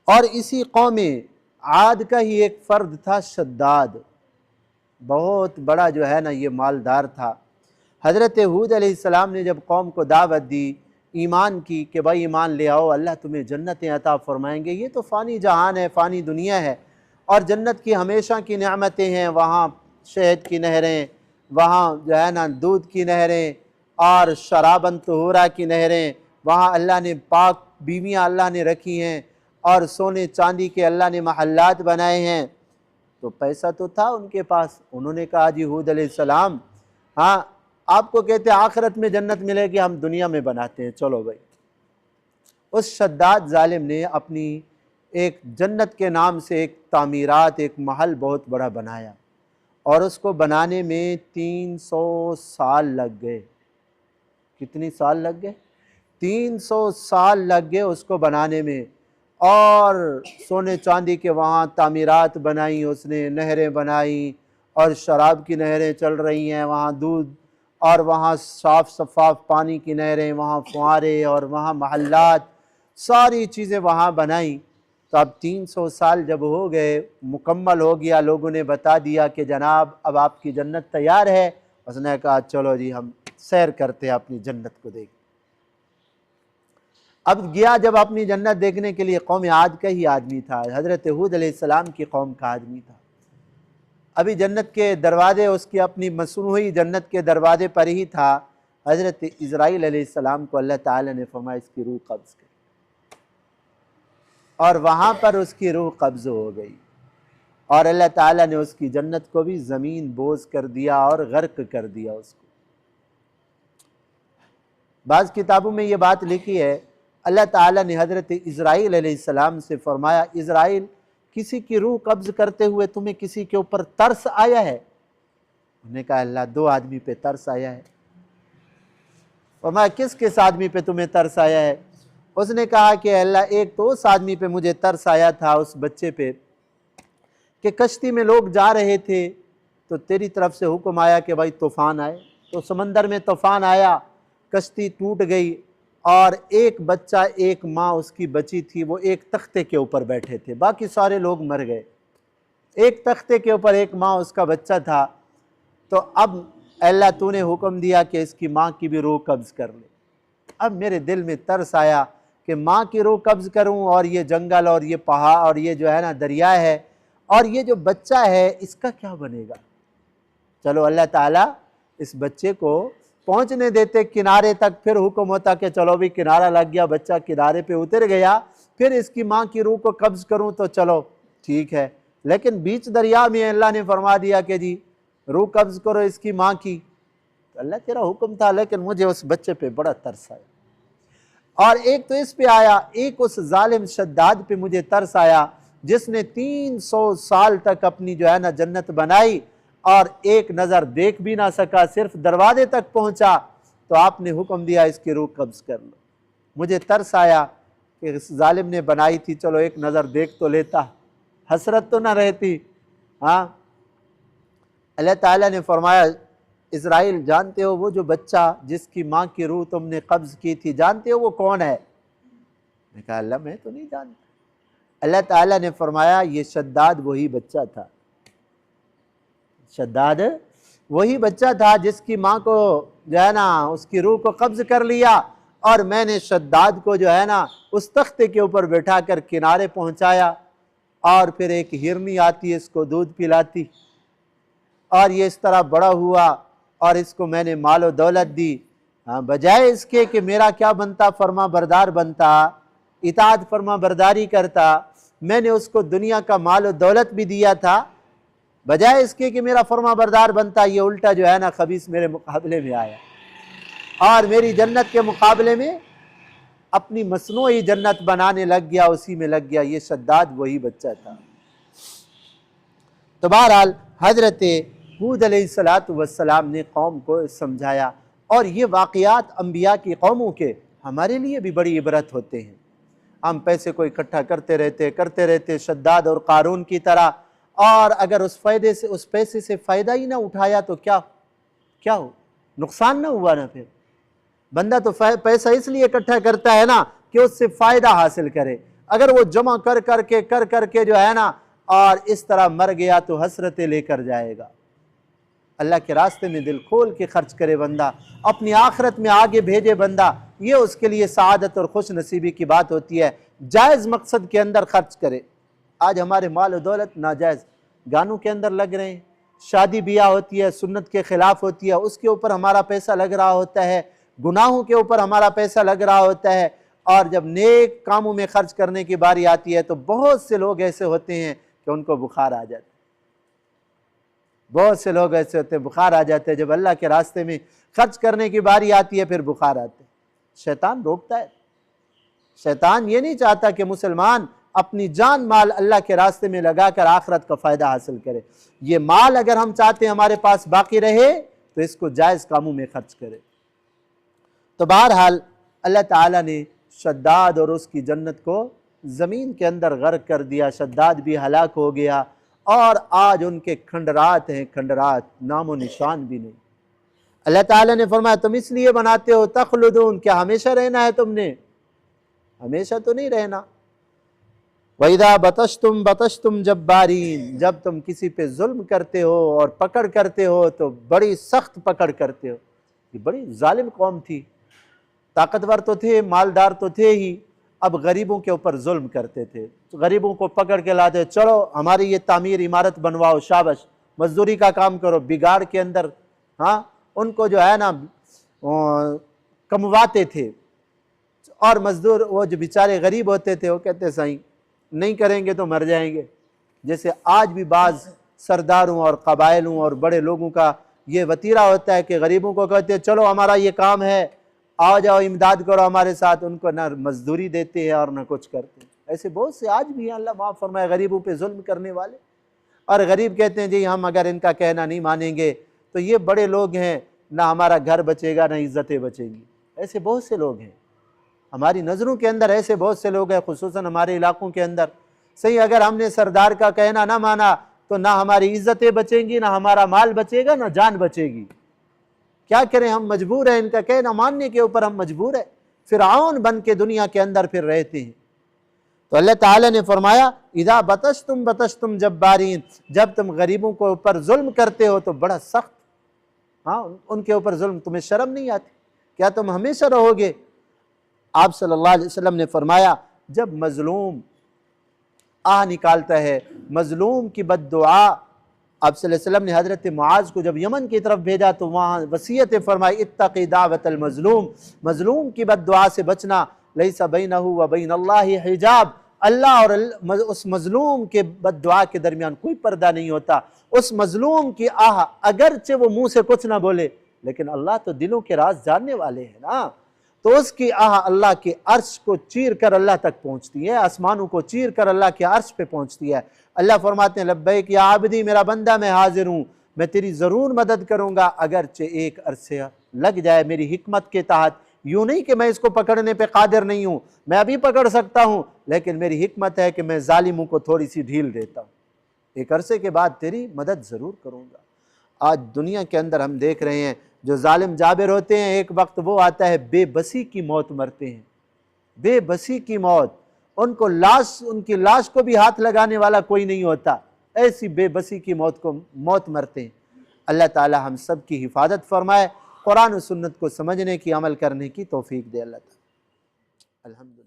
اور اسی قوم عاد کا ہی ایک فرد تھا شداد، بہت بڑا جو ہے نا یہ مالدار تھا۔ حضرت ہود علیہ السلام نے جب قوم کو دعوت دی ایمان کی کہ بھائی ایمان لے آؤ، اللہ تمہیں جنتیں عطا فرمائیں گے، یہ تو فانی جہان ہے، فانی دنیا ہے، اور جنت کی ہمیشہ کی نعمتیں ہیں، وہاں شہد کی نہریں، وہاں جو ہے نا دودھ کی نہریں، اور شراباً طہورا کی نہریں، وہاں اللہ نے پاک بیویاں اللہ نے رکھی ہیں، اور سونے چاندی کے اللہ نے محلات بنائے ہیں۔ تو پیسہ تو تھا ان کے پاس، انہوں نے کہا جی ہود علیہ السلام، ہاں آپ کو کہتے ہیں آخرت میں جنت ملے گی، ہم دنیا میں بناتے ہیں، چلو بھائی۔ اس شداد ظالم نے اپنی ایک جنت کے نام سے ایک تعمیرات، ایک محل بہت بڑا بنایا، اور اس کو بنانے میں 300 سال لگ گئے۔ کتنی سال لگ گئے؟ 300 سال لگ گئے اس کو بنانے میں، اور سونے چاندی کے وہاں تعمیرات بنائیں اس نے، نہریں بنائیں، اور شراب کی نہریں چل رہی ہیں وہاں، دودھ، اور وہاں صاف شفاف پانی کی نہریں، وہاں فوارے، اور وہاں محلات، ساری چیزیں وہاں بنائیں۔ تو اب 300 سال جب ہو گئے، مکمل ہو گیا، لوگوں نے بتا دیا کہ جناب اب آپ کی جنت تیار ہے، اس نے کہا چلو جی ہم سیر کرتے ہیں اپنی جنت کو دیکھ۔ اب گیا جب اپنی جنت دیکھنے کے لیے، قوم عاد کا ہی آدمی تھا، حضرت ہود علیہ السلام کی قوم کا آدمی تھا۔ ابھی جنت کے دروازے، اس کی اپنی مصنوعی جنت کے دروازے پر ہی تھا، حضرت اسرائیل علیہ السلام کو اللہ تعالیٰ نے فرمایا اس کی روح قبض کر، اور وہاں پر اس کی روح قبض ہو گئی، اور اللہ تعالیٰ نے اس کی جنت کو بھی زمین بوز کر دیا اور غرق کر دیا اس کو۔ بعض کتابوں میں یہ بات لکھی ہے، اللہ تعالیٰ نے حضرت اسرائیل علیہ السلام سے فرمایا اسرائیل کسی کی روح قبض کرتے ہوئے تمہیں کسی کے اوپر ترس آیا ہے؟ انہوں نے کہا اللہ 2 آدمی پہ ترس آیا ہے۔ فرمایا کس آدمی پہ تمہیں ترس آیا ہے؟ اس نے کہا کہ اللہ ایک تو اس آدمی پہ مجھے ترس آیا تھا، اس بچے پہ، کہ کشتی میں لوگ جا رہے تھے تو تیری طرف سے حکم آیا کہ بھائی طوفان آئے، تو سمندر میں طوفان آیا، کشتی ٹوٹ گئی، اور ایک بچہ، ایک ماں اس کی بچی تھی، وہ ایک تختے کے اوپر بیٹھے تھے، باقی سارے لوگ مر گئے، ایک تختے کے اوپر ایک ماں اس کا بچہ تھا۔ تو اب اللہ تو نے حکم دیا کہ اس کی ماں کی بھی روح قبض کر لے۔ اب میرے دل میں ترس آیا کہ ماں کی روح قبض کروں، اور یہ جنگل اور یہ پہاڑ اور یہ جو ہے نا دریا ہے، اور یہ جو بچہ ہے اس کا کیا بنے گا؟ چلو اللہ تعالیٰ اس بچے کو پہنچنے دیتے کنارے تک، پھر حکم ہوتا کہ چلو بھی کنارہ لگ گیا، بچہ کنارے پہ اتر گیا، پھر اس کی ماں کی روح کو قبض کروں تو چلو ٹھیک ہے۔ لیکن بیچ دریا میں اللہ نے فرما دیا کہ جی روح قبض کرو اس کی ماں کی، تو اللہ تیرا حکم تھا، لیکن مجھے اس بچے پہ بڑا ترس آیا، اور ایک تو اس پہ آیا، ایک اس ظالم شداد پہ مجھے ترس آیا جس نے 300 سال تک اپنی جو ہے نا جنت بنائی، اور ایک نظر دیکھ بھی نہ سکا، صرف دروازے تک پہنچا تو آپ نے حکم دیا اس کی روح قبض کر لو۔ مجھے ترس آیا کہ اس ظالم نے بنائی تھی، چلو ایک نظر دیکھ تو لیتا، حسرت تو نہ رہتی۔ ہاں اللہ تعالیٰ نے فرمایا اسرائیل جانتے ہو وہ جو بچہ جس کی ماں کی روح تم نے قبض کی تھی، جانتے ہو وہ کون ہے؟ میں نے کہا اللہ میں تو نہیں جانتا۔ اللہ تعالیٰ نے فرمایا یہ شداد وہی بچہ تھا، شداد وہی بچہ تھا جس کی ماں کو جو ہے نا اس کی روح کو قبض کر لیا، اور میں نے شداد کو جو ہے نا اس تختے کے اوپر بٹھا کر کنارے پہنچایا، اور پھر ایک ہرنی آتی اس کو دودھ پلاتی، اور یہ اس طرح بڑا ہوا، اور اس کو میں نے مال و دولت دی، بجائے اس کے کہ میرا کیا بنتا، فرما بردار بنتا، اطاعت فرما برداری کرتا، میں نے اس کو دنیا کا مال و دولت بھی دیا تھا، بجائے اس کے کہ میرا فرما بردار بنتا، یہ الٹا جو ہے نا خبیث میرے مقابلے میں آیا، اور میری جنت کے مقابلے میں اپنی مصنوعی جنت بنانے لگ گیا، اسی میں لگ گیا۔ یہ شداد وہی بچہ تھا۔ تو بہرحال حضرت ہود علیہ السلام نے قوم کو سمجھایا، اور یہ واقعات انبیاء کی قوموں کے ہمارے لیے بھی بڑی عبرت ہوتے ہیں۔ ہم پیسے کو اکٹھا کرتے رہتے شداد اور قارون کی طرح، اور اگر اس پیسے سے فائدہ ہی نہ اٹھایا تو کیا ہو، نقصان نہ ہوا نا؟ پھر بندہ تو پیسہ اس لیے اکٹھا کرتا ہے نا کہ اس سے فائدہ حاصل کرے، اگر وہ جمع کر کر کے جو ہے نا اور اس طرح مر گیا تو حسرتیں لے کر جائے گا۔ اللہ کے راستے میں دل کھول کے خرچ کرے بندہ، اپنی آخرت میں آگے بھیجے بندہ، یہ اس کے لیے سعادت اور خوش نصیبی کی بات ہوتی ہے۔ جائز مقصد کے اندر خرچ کرے۔ آج ہمارے مال و دولت ناجائز گانوں کے اندر لگ رہے ہیں، شادی بیاہ ہوتی ہے سنت کے خلاف ہوتی ہے، اس کے اوپر ہمارا پیسہ لگ رہا ہوتا ہے، گناہوں کے اوپر ہمارا پیسہ لگ رہا ہوتا ہے، اور جب نیک کاموں میں خرچ کرنے کی باری آتی ہے تو بہت سے لوگ ایسے ہوتے ہیں کہ ان کو بخار آ جاتا ہے۔ بہت سے لوگ ایسے ہوتے ہیں بخار آ جاتے ہیں، جب اللہ کے راستے میں خرچ کرنے کی باری آتی ہے پھر بخار آتے ہیں۔ شیطان روکتا ہے۔ شیطان یہ نہیں چاہتا کہ مسلمان اپنی جان مال اللہ کے راستے میں لگا کر آخرت کا فائدہ حاصل کرے۔ یہ مال اگر ہم چاہتے ہیں ہمارے پاس باقی رہے تو اس کو جائز کاموں میں خرچ کرے۔ تو بہرحال اللہ تعالیٰ نے شداد اور اس کی جنت کو زمین کے اندر غرق کر دیا، شداد بھی ہلاک ہو گیا، اور آج ان کے کھنڈرات ہیں، کھنڈرات، نام و نشان بھی نہیں۔ اللہ تعالیٰ نے فرمایا تم اس لیے بناتے ہو تخلدون، کیا ہمیشہ رہنا ہے تم نے؟ ہمیشہ تو نہیں رہنا۔ وَإِذَا بَطَشْتُمْ بَطَشْتُمْ جَبَّارِينَ، جب تم کسی پہ ظلم کرتے ہو اور پکڑ کرتے ہو تو بڑی سخت پکڑ کرتے ہو۔ یہ بڑی ظالم قوم تھی، طاقتور تو تھے، مالدار تو تھے ہی، اب غریبوں کے اوپر ظلم کرتے تھے۔ غریبوں کو پکڑ کے لاتے، چلو ہماری یہ تعمیر عمارت بنواؤ، شابش، مزدوری کا کام کرو، بگاڑ کے اندر ہاں ان کو جو ہے نا کمواتے تھے، اور مزدور وہ جو بیچارے غریب ہوتے تھے وہ کہتے صحیح نہیں کریں گے تو مر جائیں گے۔ جیسے آج بھی بعض سرداروں اور قبائلوں اور بڑے لوگوں کا یہ وتیرہ ہوتا ہے کہ غریبوں کو کہتے ہیں چلو ہمارا یہ کام ہے، آ جاؤ امداد کرو ہمارے ساتھ، ان کو نہ مزدوری دیتے ہیں اور نہ کچھ کرتے ہیں۔ ایسے بہت سے آج بھی ہیں، اللہ معاف فرمائے، غریبوں پہ ظلم کرنے والے، اور غریب کہتے ہیں جی ہم اگر ان کا کہنا نہیں مانیں گے تو یہ بڑے لوگ ہیں، نہ ہمارا گھر بچے گا نہ عزتیں بچیں گی۔ ایسے بہت سے لوگ ہیں ہماری نظروں کے اندر، ایسے بہت سے لوگ ہیں خصوصاً ہمارے علاقوں کے اندر۔ صحیح، اگر ہم نے سردار کا کہنا نہ مانا تو نہ ہماری عزتیں بچیں گی، نہ ہمارا مال بچے گا، نہ جان بچے گی۔ کیا کریں، ہم مجبور ہیں، ان کا کہنا ماننے کے اوپر ہم مجبور ہیں، فرعون بن کے دنیا کے اندر پھر رہتے ہیں۔ تو اللہ تعالیٰ نے فرمایا اذا بطشتم بطشتم جبارین، جب تم غریبوں کے اوپر ظلم کرتے ہو تو بڑا سخت، ہاں ان کے اوپر ظلم، تمہیں شرم نہیں آتی؟ کیا تم ہمیشہ رہو گے؟ آپ صلی اللہ علیہ وسلم نے فرمایا جب مظلوم آہ نکالتا ہے، مظلوم کی بد دعا، آپ صلی اللہ علیہ وسلم نے حضرت معاذ کو جب یمن کی طرف بھیجا تو وہاں وصیت فرمائی اتقی دعوت المظلوم، مظلوم کی بد دعا سے بچنا، لیس بینہ و بین اللہ حجاب، اللہ اور اس مظلوم کے بد دعا کے درمیان کوئی پردہ نہیں ہوتا۔ اس مظلوم کی آہ اگرچہ وہ منہ سے کچھ نہ بولے لیکن اللہ تو دلوں کے راز جاننے والے ہیں نا، تو اس کی آہ اللہ کے عرش کو چیر کر اللہ تک پہنچتی ہے، آسمانوں کو چیر کر اللہ کے عرش پہ پہنچتی ہے۔ اللہ فرماتے ہیں لبیک یا عبدی، میرا بندہ میں حاضر ہوں، میں تیری ضرور مدد کروں گا، اگرچہ ایک عرصے لگ جائے میری حکمت کے تحت۔ یوں نہیں کہ میں اس کو پکڑنے پہ قادر نہیں ہوں، میں ابھی پکڑ سکتا ہوں، لیکن میری حکمت ہے کہ میں ظالموں کو تھوڑی سی ڈھیل دیتا ہوں، ایک عرصے کے بعد تیری مدد ضرور کروں گا۔ آج دنیا کے اندر ہم دیکھ رہے ہیں جو ظالم جابر ہوتے ہیں، ایک وقت وہ آتا ہے بے بسی کی موت مرتے ہیں، بے بسی کی موت، ان کی لاش کو بھی ہاتھ لگانے والا کوئی نہیں ہوتا، ایسی بے بسی کی موت مرتے ہیں۔ اللہ تعالی ہم سب کی حفاظت فرمائے، قرآن و سنت کو سمجھنے کی، عمل کرنے کی توفیق دے اللہ تعالی۔ الحمدللہ۔